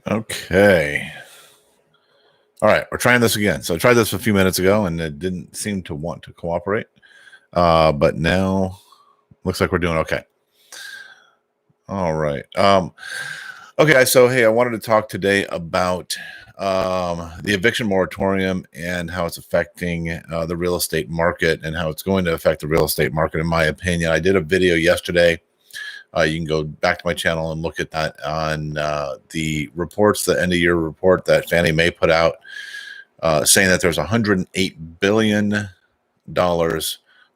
Okay. All right, we're trying this again. So I tried this a few minutes ago, and it didn't seem to want to cooperate. But now looks like we're doing okay. All right. Okay, so hey, I wanted to talk today about the eviction moratorium and how it's affecting the real estate market and how it's going to affect the real estate market, in my opinion. I did a video yesterday. You can go back to my channel and look at that on the reports, the end of year report that Fannie Mae put out, saying that there's $108 billion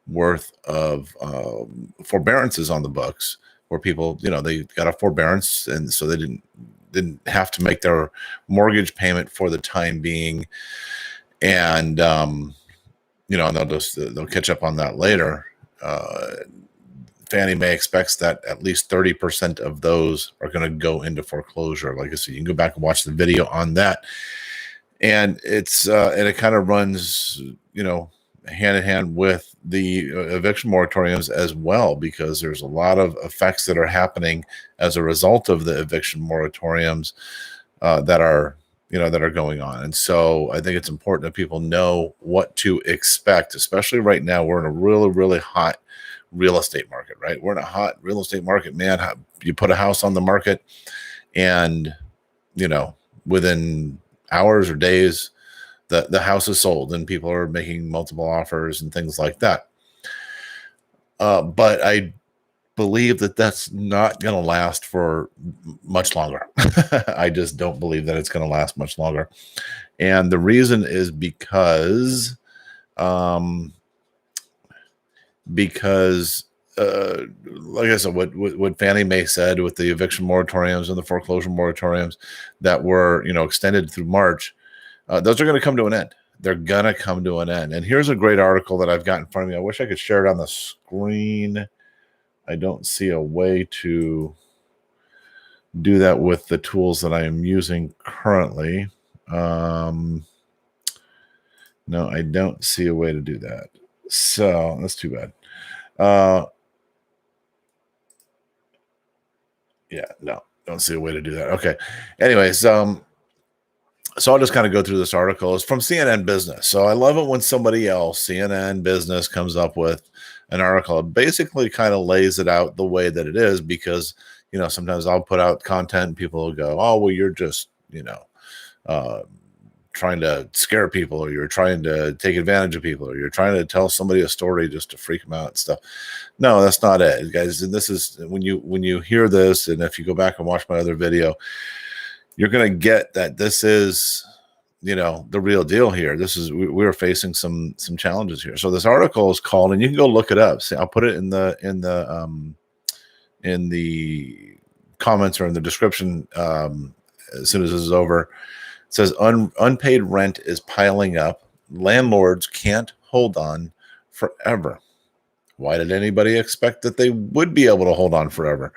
worth of forbearances on the books, where people, they got a forbearance, and so they didn't have to make their mortgage payment for the time being, and and they'll catch up on that later. Fannie Mae expects that at least 30% of those are going to go into foreclosure. Like I said, you can go back and watch the video on that. And it's and it kind of runs, hand in hand with the eviction moratoriums as well, because there's a lot of effects that are happening as a result of the eviction moratoriums that are going on. And so I think it's important that people know what to expect, especially right now. We're in a really, really hot real estate market, right? We're in a hot real estate market, man. You put a house on the market, and within hours or days, the house is sold, and people are making multiple offers and things like that. But I believe that that's not going to last for much longer. I just don't believe that it's going to last much longer, and the reason is because like I said, what Fannie Mae said with the eviction moratoriums and the foreclosure moratoriums that were extended through March, those are going to come to an end. They're going to come to an end. And here's a great article that I've got in front of me. I wish I could share it on the screen. I don't see a way to do that with the tools that I am using currently. No, I don't see a way to do that. So that's too bad. Yeah, no, don't see a way to do that. Okay. Anyways, so I'll just kind of go through this article. It's from CNN Business. So I love it when somebody else, CNN Business, comes up with an article. It basically kind of lays it out the way that it is, because, sometimes I'll put out content and people will go, oh, well, you're just, trying to scare people, or you're trying to take advantage of people, or you're trying to tell somebody a story just to freak them out and stuff. No, that's not it, guys. And this is when you hear this, and if you go back and watch my other video, you're going to get that this is, the real deal here. This is, we're facing some challenges here. So this article is called, and you can go look it up. See, I'll put it in the comments or in the description as soon as this is over. It says unpaid rent is piling up. Landlords can't hold on forever. Why did anybody expect that they would be able to hold on forever?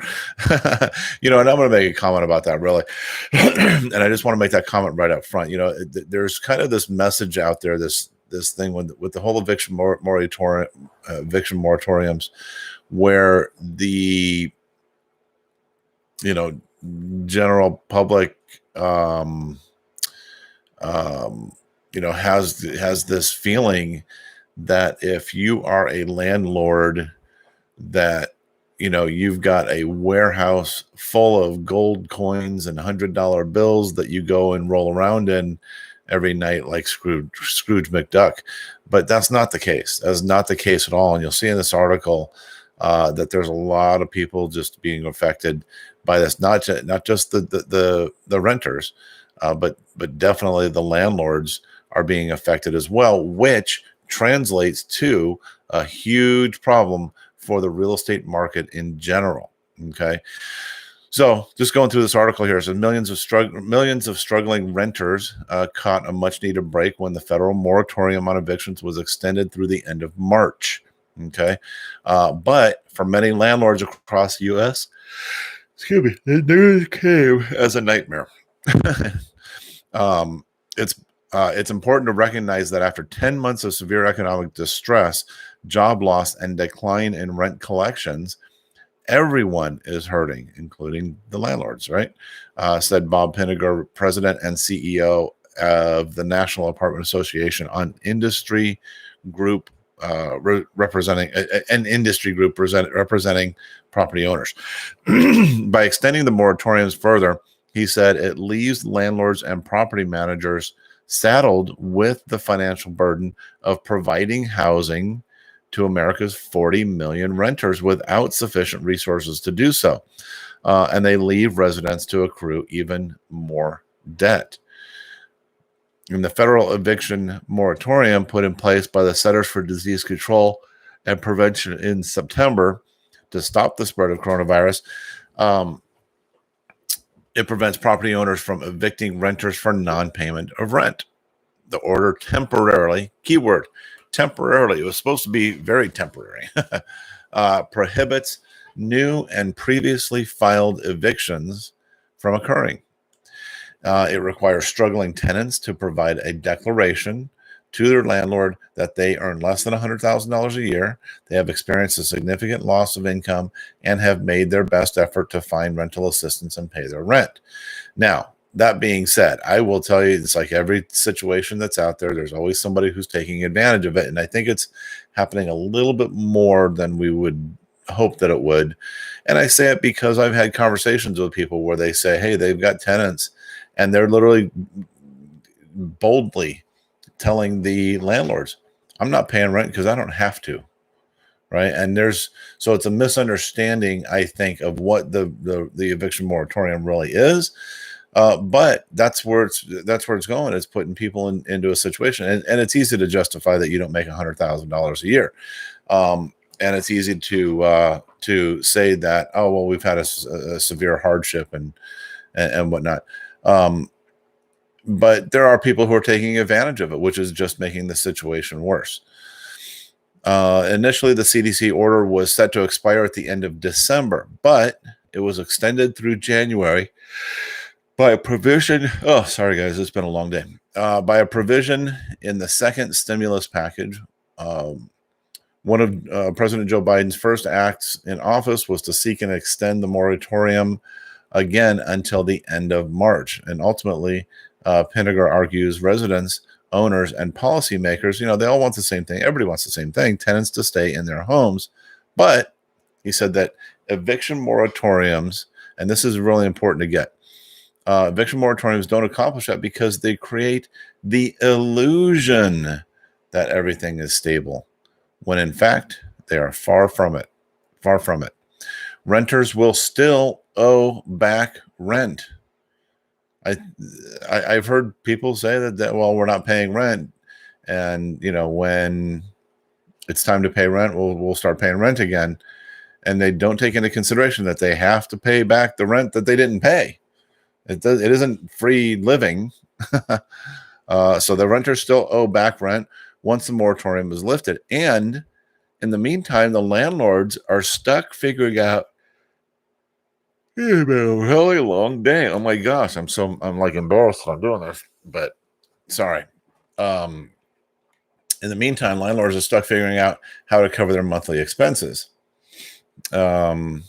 And I'm going to make a comment about that, really. And I just want to make that comment right up front. There's kind of this message out there, this thing with the whole eviction moratoriums, where the general public has this feeling that if you are a landlord, that you've got a warehouse full of gold coins and $100 bills that you go and roll around in every night like Scrooge McDuck. But that's not the case. That's not the case at all. And you'll see in this article that there's a lot of people just being affected by this, not just the renters, but definitely the landlords are being affected as well, which translates to a huge problem for the real estate market in general. Okay. So just going through this article here, it says millions of struggling renters caught a much needed break when the federal moratorium on evictions was extended through the end of March. Okay. But for many landlords across the U.S., the news came as a nightmare. It's important to recognize that after 10 months of severe economic distress, job loss, and decline in rent collections, Everyone is hurting, including the landlords, right? Said Bob Pinnegar, president and CEO of the National Apartment Association on industry group, representing an industry group representing property owners. By extending the moratoriums further, he said it leaves landlords and property managers saddled with the financial burden of providing housing to America's 40 million renters without sufficient resources to do so. And they leave residents to accrue even more debt. And the federal eviction moratorium put in place by the Centers for Disease Control and Prevention in September to stop the spread of coronavirus. It prevents property owners from evicting renters for non-payment of rent. The order temporarily, keyword, temporarily, it was supposed to be very temporary, prohibits new and previously filed evictions from occurring. It requires struggling tenants to provide a declaration to their landlord that they earn less than $100,000 a year, they have experienced a significant loss of income, and have made their best effort to find rental assistance and pay their rent. Now, that being said, I will tell you, it's like every situation that's out there, there's always somebody who's taking advantage of it. And I think it's happening a little bit more than we would hope that it would. And I say it because I've had conversations with people where they say, hey, they've got tenants and they're literally boldly telling the landlords, I'm not paying rent because I don't have to. Right. And so it's a misunderstanding, I think, of what the eviction moratorium really is. But that's where it's going. It's putting people into a situation, and it's easy to justify that you don't make $100,000 a year, and it's easy to say that, oh well, we've had a severe hardship and whatnot. But there are people who are taking advantage of it, which is just making the situation worse. Initially, the CDC order was set to expire at the end of December, but it was extended through January by a provision. Oh, sorry, guys, it's been a long day. By a provision in the second stimulus package. One of President Joe Biden's first acts in office was to seek and extend the moratorium again until the end of March. And ultimately, Pinnegar argues residents, owners, and policymakers, they all want the same thing. Everybody wants the same thing, tenants to stay in their homes. But he said that eviction moratoriums, and this is really important to get, eviction moratoriums don't accomplish that because they create the illusion that everything is stable, when in fact, they are far from it. Far from it. Renters will still owe back rent. I've heard people say that well, we're not paying rent, and when it's time to pay rent, we'll start paying rent again, and they don't take into consideration that they have to pay back the rent that they didn't pay. It isn't free living, so the renters still owe back rent once the moratorium is lifted, and in the meantime, the landlords are stuck figuring out. It's been a really long day. Oh my gosh, I'm like embarrassed I'm doing this, but sorry. In the meantime, landlords are stuck figuring out how to cover their monthly expenses. They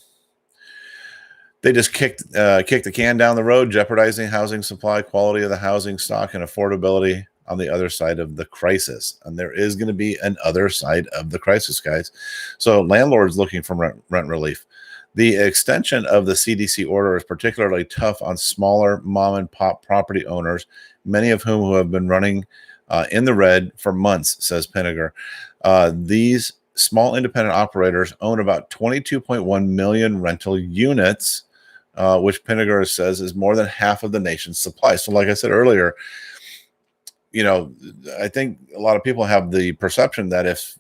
just kicked the can down the road, jeopardizing housing supply, quality of the housing stock, and affordability on the other side of the crisis. And there is going to be an other side of the crisis, guys. So landlords looking for rent relief. The extension of the CDC order is particularly tough on smaller mom and pop property owners, many of whom have been running in the red for months, says Pinnegar. These small independent operators own about 22.1 million rental units, which Pinnegar says is more than half of the nation's supply. So like I said earlier, I think a lot of people have the perception that if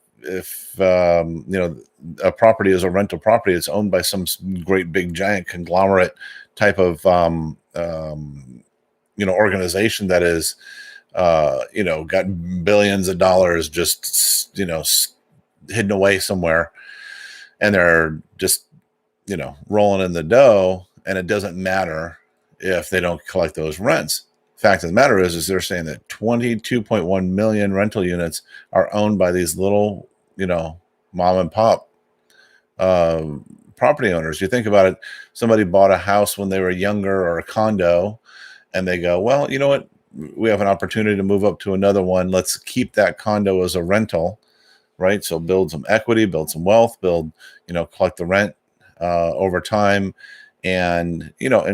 a property is a rental property, it's owned by some great big giant conglomerate type of organization that is got billions of dollars just hidden away somewhere, and they're just rolling in the dough, and it doesn't matter if they don't collect those rents. Fact of the matter is they're saying that 22.1 million rental units are owned by these little mom and pop property owners. You think about it, somebody bought a house when they were younger or a condo, and they go, well, you know what? We have an opportunity to move up to another one. Let's keep that condo as a rental, right? So build some equity, build some wealth, collect the rent over time, and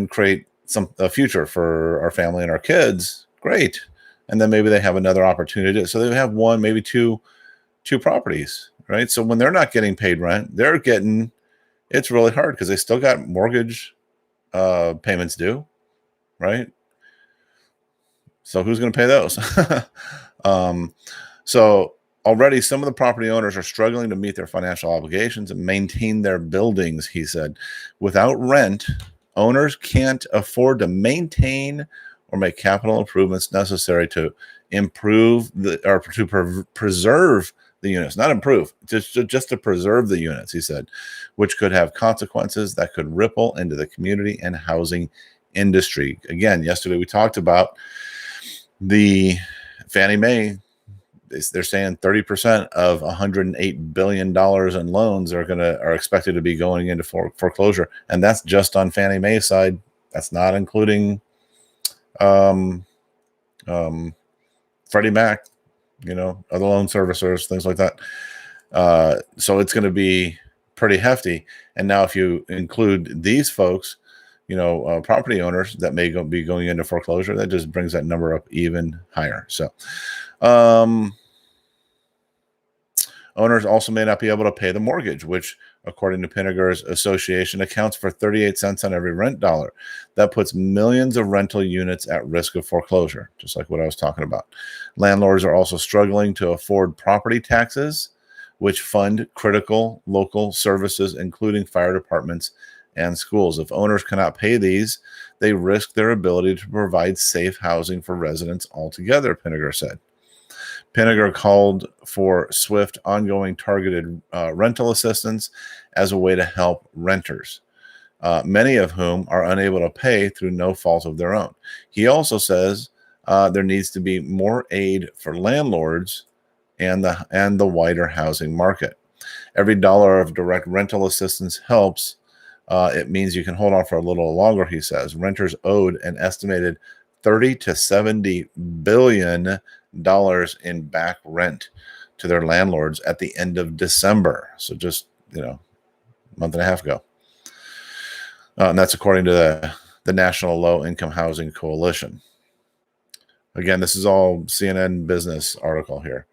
create a future for our family and our kids. Great. And then maybe they have another opportunity. So they have one, maybe two properties, right? So when they're not getting paid rent, it's really hard because they still got mortgage payments due, right? So who's going to pay those? So already some of the property owners are struggling to meet their financial obligations and maintain their buildings, he said. Without rent, owners can't afford to maintain or make capital improvements necessary to preserve the units, not improve, just to preserve the units, he said, which could have consequences that could ripple into the community and housing industry. Again, yesterday we talked about the Fannie Mae. They're saying 30% of $108 billion in loans are expected to be going into foreclosure, and that's just on Fannie Mae's side. That's not including Freddie Mac, other loan servicers, things like that. So it's going to be pretty hefty. And now if you include these folks, property owners that may be going into foreclosure, that just brings that number up even higher. So owners also may not be able to pay the mortgage, which, according to Pinnegar's association, accounts for 38 cents on every rent dollar. That puts millions of rental units at risk of foreclosure, just like what I was talking about. Landlords are also struggling to afford property taxes, which fund critical local services, including fire departments and schools. If owners cannot pay these, they risk their ability to provide safe housing for residents altogether, Pinnegar said. Pinnegar called for swift, ongoing targeted rental assistance as a way to help renters, many of whom are unable to pay through no fault of their own. He also says there needs to be more aid for landlords and the wider housing market. Every dollar of direct rental assistance helps. It means you can hold on for a little longer, he says. Renters owed an estimated $30 to $70 billion in back rent to their landlords at the end of December. So just, a month and a half ago. And that's according to the National Low Income Housing Coalition. Again, this is all CNN business article here.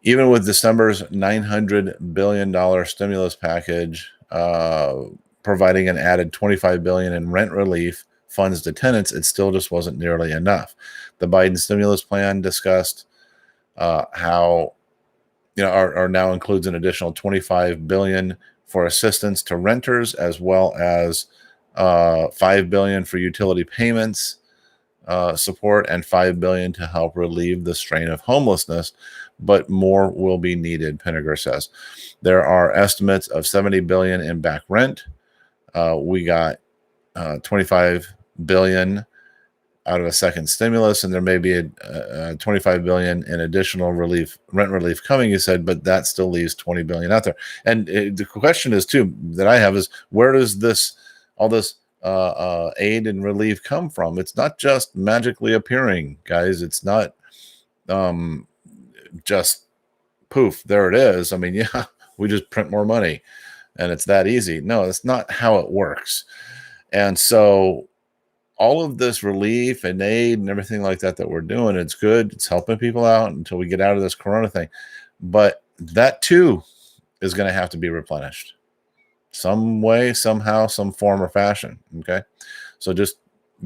Even with December's $900 billion stimulus package, providing an added $25 billion in rent relief funds to tenants, it still just wasn't nearly enough. The Biden stimulus plan discussed how now includes an additional $25 billion for assistance to renters, as well as $5 billion for utility payments support and $5 billion to help relieve the strain of homelessness. But more will be needed, Pinnegar says. There are estimates of $70 billion in back rent. We got $25 billion out of a second stimulus, and there may be a $25 billion in additional rent relief coming, you said, but that still leaves $20 billion out there. And the question is, too, that I have is, where does all this aid and relief come from? It's not just magically appearing, guys. It's not just poof, there it is. I mean, yeah, we just print more money and it's that easy. No, that's not how it works. And so all of this relief and aid and everything like that we're doing, it's good. It's helping people out until we get out of this corona thing. But that too is going to have to be replenished some way, somehow, some form or fashion. Okay. So just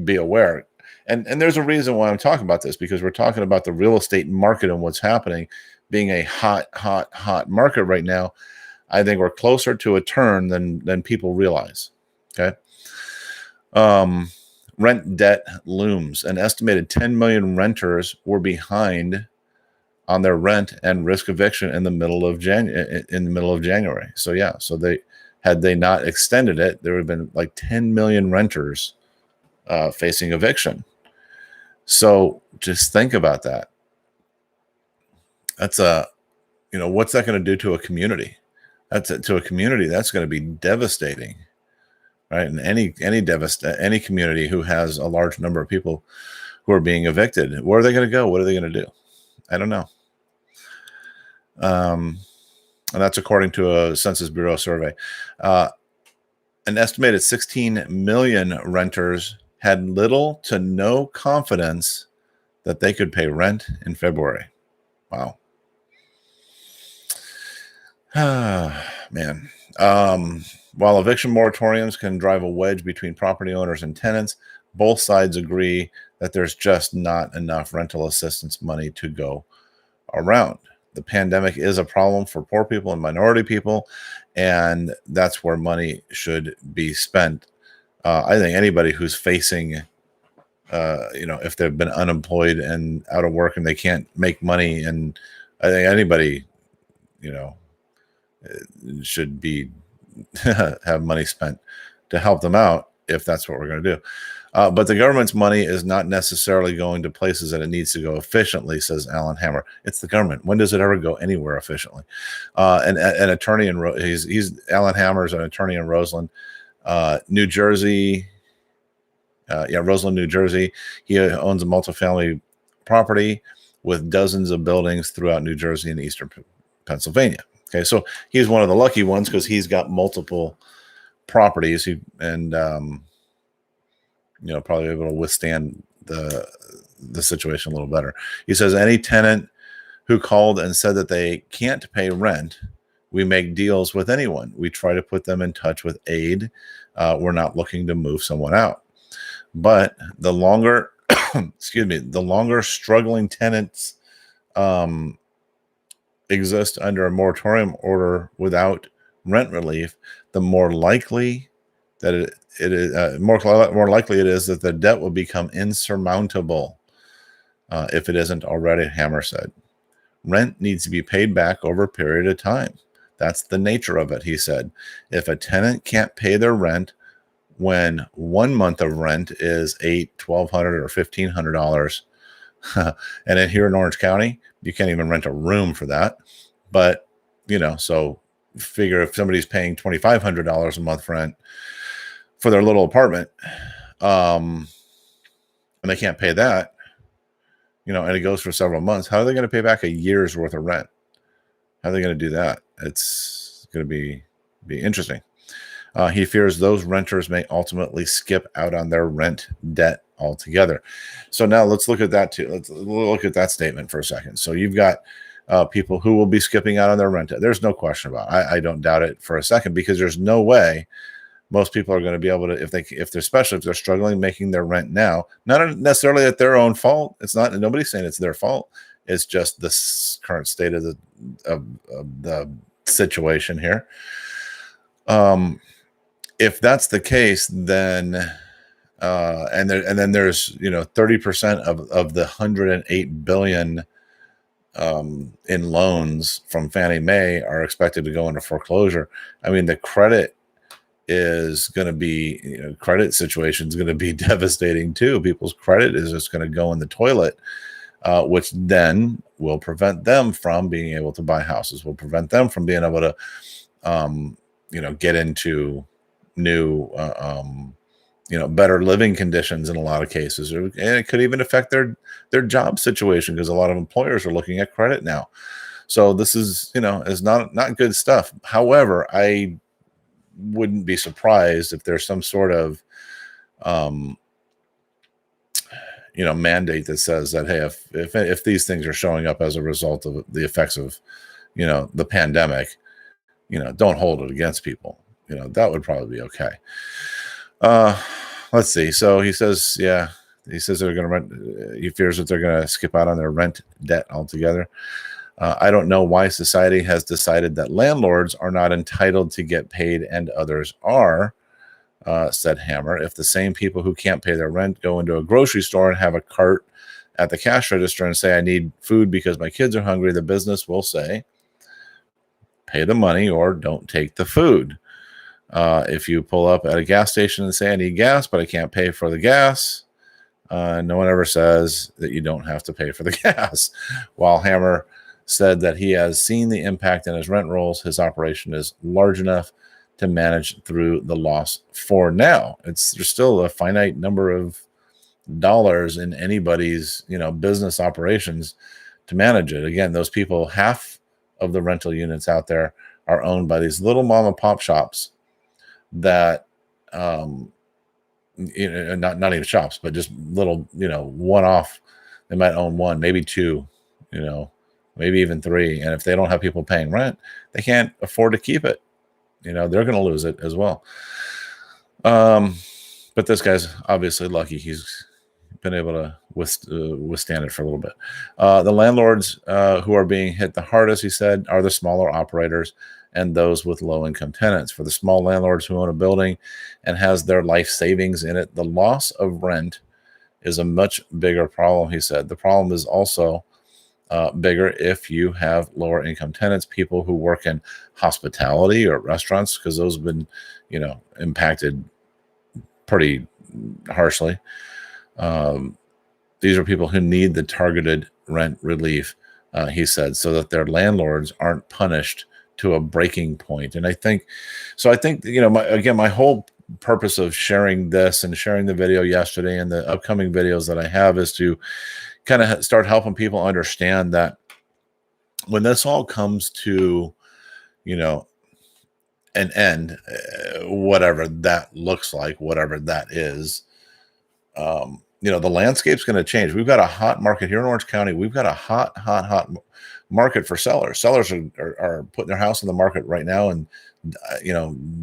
be aware. And there's a reason why I'm talking about this, because we're talking about the real estate market and what's happening being a hot market right now. I think we're closer to a turn than people realize. Okay. Rent debt looms. An estimated 10 million renters were behind on their rent and risk eviction in the middle of January. So yeah, so had they not extended it, there would have been like 10 million renters facing eviction. So just think about that. That's what's that going to do to a community? That's to a community. That's going to be devastating, right? And any community who has a large number of people who are being evicted, where are they going to go? What are they going to do? I don't know. And that's according to a Census Bureau survey. An estimated 16 million renters had little to no confidence that they could pay rent in February. Wow. Man. While eviction moratoriums can drive a wedge between property owners and tenants, both sides agree that there's just not enough rental assistance money to go around. The pandemic is a problem for poor people and minority people, and that's where money should be spent. I think anybody who's facing, if they've been unemployed and out of work and they can't make money, and I think anybody, should be have money spent to help them out if that's what we're going to do. But the government's money is not necessarily going to places that it needs to go efficiently, says Alan Hammer. It's the government. When does it ever go anywhere efficiently? An attorney he's Alan Hammer's an attorney in Roseland, New Jersey. Roseland, New Jersey. He owns a multifamily property with dozens of buildings throughout New Jersey and eastern Pennsylvania. Okay, so he's one of the lucky ones because he's got multiple properties and probably able to withstand the situation a little better. He says any tenant who called and said that they can't pay rent, we make deals with anyone. We try to put them in touch with aid. We're not looking to move someone out. But the longer, the longer struggling tenants exist under a moratorium order without rent relief, the more likely that it is more likely it is that the debt will become insurmountable if it isn't already, Hammer said. Rent needs to be paid back over a period of time. That's the nature of it, he said. If a tenant can't pay their rent when 1 month of rent is $800, $1,200, or $1,500, and then here in Orange County, you can't even rent a room for that. But, so figure if somebody's paying $2,500 a month rent for their little apartment, and they can't pay that, and it goes for several months, how are they going to pay back a year's worth of rent? How are they going to do that? It's going to be interesting. He fears those renters may ultimately skip out on their rent debt altogether. So now let's look at that too. Let's look at that statement for a second. So you've got people who will be skipping out on their rent debt. There's no question about it. I don't doubt it for a second, because there's no way most people are going to be able to, especially if they're struggling making their rent now, not necessarily at their own fault. It's not, nobody's saying it's their fault. It's just the current state of the situation here. If that's the case, then and then there's 30% of the $108 billion in loans from Fannie Mae are expected to go into foreclosure. I mean, the credit is going to be, credit situation is going to be devastating too. People's credit is just going to go in the toilet, which then will prevent them from being able to buy houses, will prevent them from being able to, get into new, better living conditions in a lot of cases. And it could even affect their job situation, because a lot of employers are looking at credit now. So this is, is not good stuff. However, I wouldn't be surprised if there's some sort of, mandate that says that, hey, if these things are showing up as a result of the effects of, the pandemic, don't hold it against people. That would probably be okay. Let's see. So he says, they're going to rent. He fears that they're going to skip out on their rent debt altogether. I don't know why society has decided that landlords are not entitled to get paid and others are, said Hammer. If the same people who can't pay their rent go into a grocery store and have a cart at the cash register and say, I need food because my kids are hungry, the business will say, pay the money or don't take the food. If you pull up at a gas station and say, I need gas, but I can't pay for the gas, no one ever says that you don't have to pay for the gas. While Hammer said that he has seen the impact in his rent rolls. His operation is large enough to manage through the loss for now. There's still a finite number of dollars in anybody's, business operations to manage it. Again, those people, half of the rental units out there are owned by these little mom and pop shops that, not even shops, but just little, one off. They might own one, maybe two, maybe even three. And if they don't have people paying rent, they can't afford to keep it. They're going to lose it as well. But this guy's obviously lucky. He's been able to withstand it for a little bit. The landlords who are being hit the hardest, he said, are the smaller operators and those with low-income tenants. For the small landlords who own a building and has their life savings in it, the loss of rent is a much bigger problem, he said. The problem is also bigger if you have lower-income tenants, people who work in hospitality or restaurants, because those have been, impacted pretty harshly. These are people who need the targeted rent relief, he said, so that their landlords aren't punished to a breaking point. And I think, my whole purpose of sharing this and sharing the video yesterday and the upcoming videos that I have is to kind of start helping people understand that when this all comes to, an end, whatever that looks like, whatever that is, the landscape's going to change. We've got a hot market here in Orange County. We've got a hot market for sellers. Sellers are putting their house on the market right now in,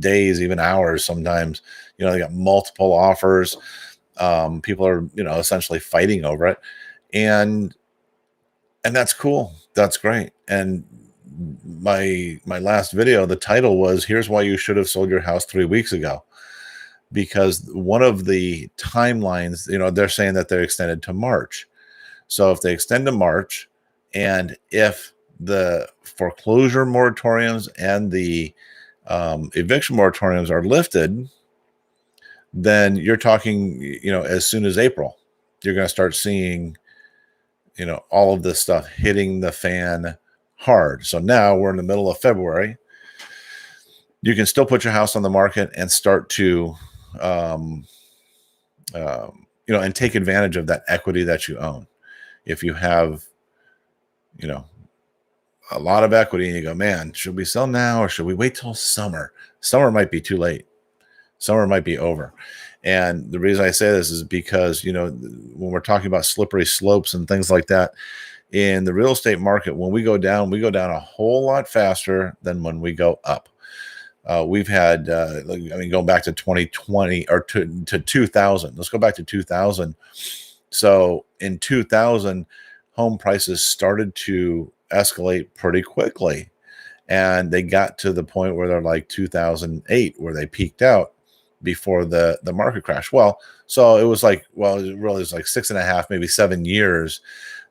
days, even hours sometimes. They got multiple offers. People are, essentially fighting over it. And that's cool. That's great. And my last video, the title was, "Here's why you should have sold your house 3 weeks ago." Because one of the timelines, they're saying that they're extended to March. So if they extend to March, and if the foreclosure moratoriums and the eviction moratoriums are lifted, then you're talking, as soon as April, you're going to start seeing, all of this stuff hitting the fan hard. So now we're in the middle of February. You can still put your house on the market and start to, and take advantage of that equity that you own. If you have, a lot of equity and you go, man, should we sell now or should we wait till summer? Summer might be too late. Summer might be over. And the reason I say this is because, when we're talking about slippery slopes and things like that in the real estate market, when we go down a whole lot faster than when we go up. We've had, going back to 2020 or to 2000. Let's go back to 2000. So in 2000, home prices started to escalate pretty quickly. And they got to the point where they're like 2008, where they peaked out before the market crash. Well, so it was like, it really was like 6.5, maybe 7 years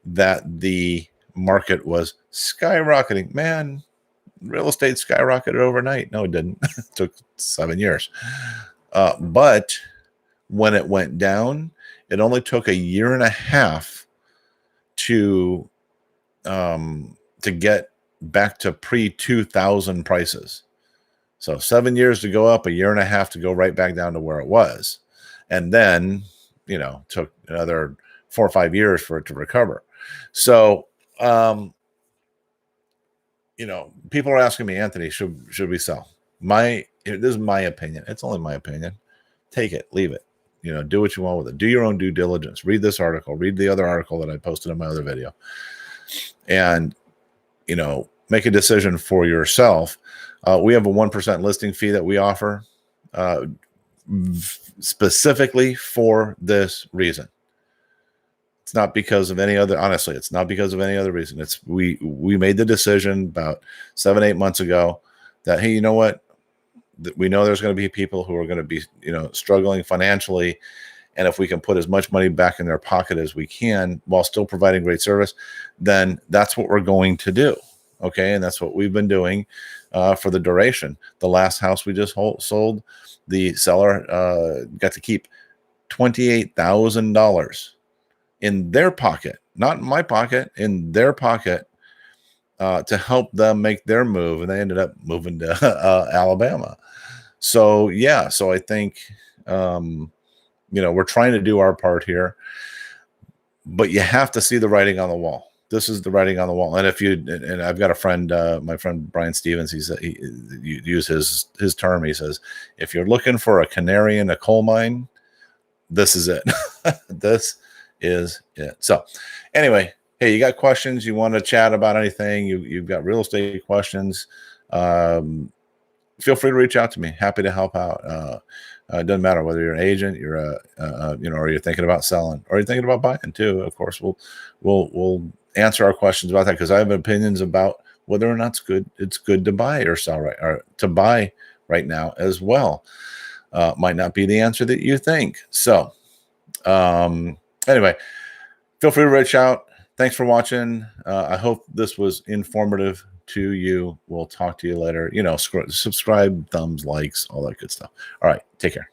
that the market was skyrocketing. Man, real estate skyrocketed overnight. No, it didn't. It took 7 years. But when it went down, it only took 1.5 years to get back to pre-2000 prices. So 7 years to go up, 1.5 years to go right back down to where it was. And then, took another 4 or 5 years for it to recover. So, people are asking me, Anthony, should we sell? This is my opinion. It's only my opinion. Take it, leave it. Do what you want with it. Do your own due diligence. Read this article. Read the other article that I posted in my other video. And, make a decision for yourself. We have a 1% listing fee that we offer specifically for this reason. It's not because of any other, honestly, it's not because of any other reason. It's we made the decision about 7-8 months ago that, hey, you know what? We know there's going to be people who are going to be, struggling financially. And if we can put as much money back in their pocket as we can while still providing great service, then that's what we're going to do. Okay. And that's what we've been doing for the duration. The last house we just sold, the seller got to keep $28,000 in their pocket, not in my pocket, in their pocket, to help them make their move, and they ended up moving to Alabama. So yeah, so I think we're trying to do our part here, but you have to see the writing on the wall. This is the writing on the wall. And and I've got a friend, my friend Brian Stevens, he use his term. He says, if you're looking for a canary in a coal mine, this is it. This is it. So anyway, hey, you got questions? You want to chat about anything? You've got real estate questions. Feel free to reach out to me. Happy to help out. It doesn't matter whether you're an agent, you're or you're thinking about selling, or you're thinking about buying too. Of course, we'll answer our questions about that, because I have opinions about whether or not it's good to buy or sell or to buy right now as well. Might not be the answer that you think. So anyway, feel free to reach out. Thanks for watching. I hope this was informative to you. We'll talk to you later. Subscribe, thumbs, likes, all that good stuff. All right. Take care.